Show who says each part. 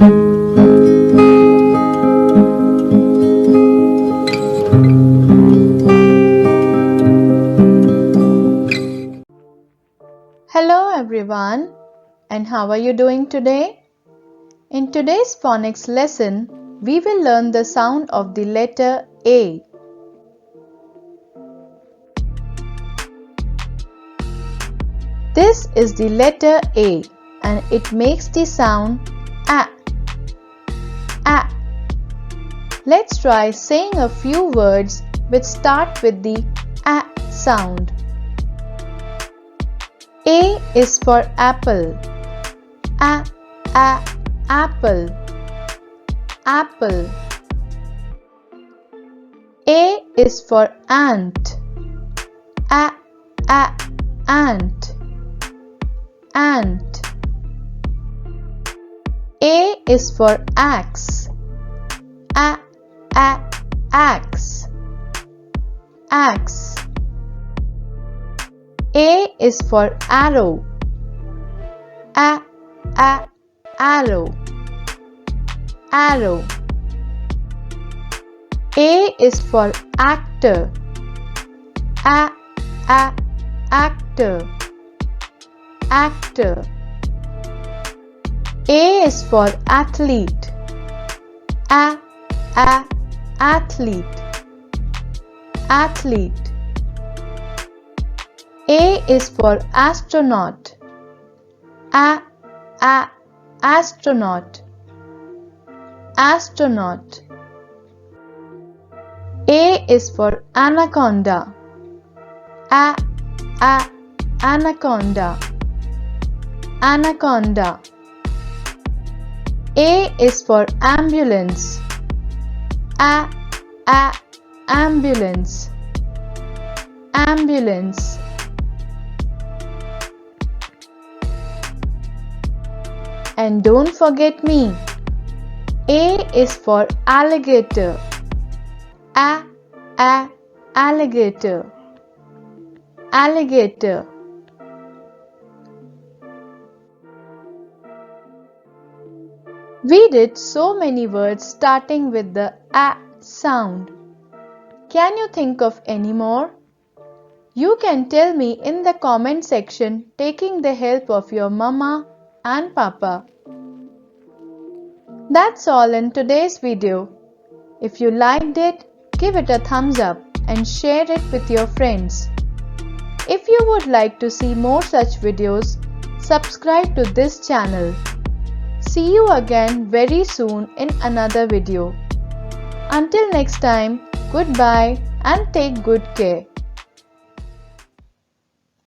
Speaker 1: Hello everyone, and how are you doing today? In today's phonics lesson, we will learn the sound of the letter A. This is the letter A and it makes the sound A. A. Let's try saying a few words which start with the A sound. A is for apple. Apple. Apple. A is for ant. Ant. Ant. A is for axe. Axe. Axe. A is for arrow. Arrow. Arrow. A is for actor. Actor. Actor. A is for athlete. Athlete. Athlete. A is for astronaut. Astronaut. Astronaut. A is for anaconda. Anaconda. Anaconda. A is for ambulance. Ambulance. Ambulance. And don't forget me. A is for alligator. Alligator. Alligator. We did so many words starting with the A sound. Can you think of any more? You can tell me in the comment section taking the help of your mama and papa. That's all in today's video. If you liked it, give it a thumbs up and share it with your friends. If you would like to see more such videos, subscribe to this channel. See you again very soon in another video. Until next time, goodbye and take good care.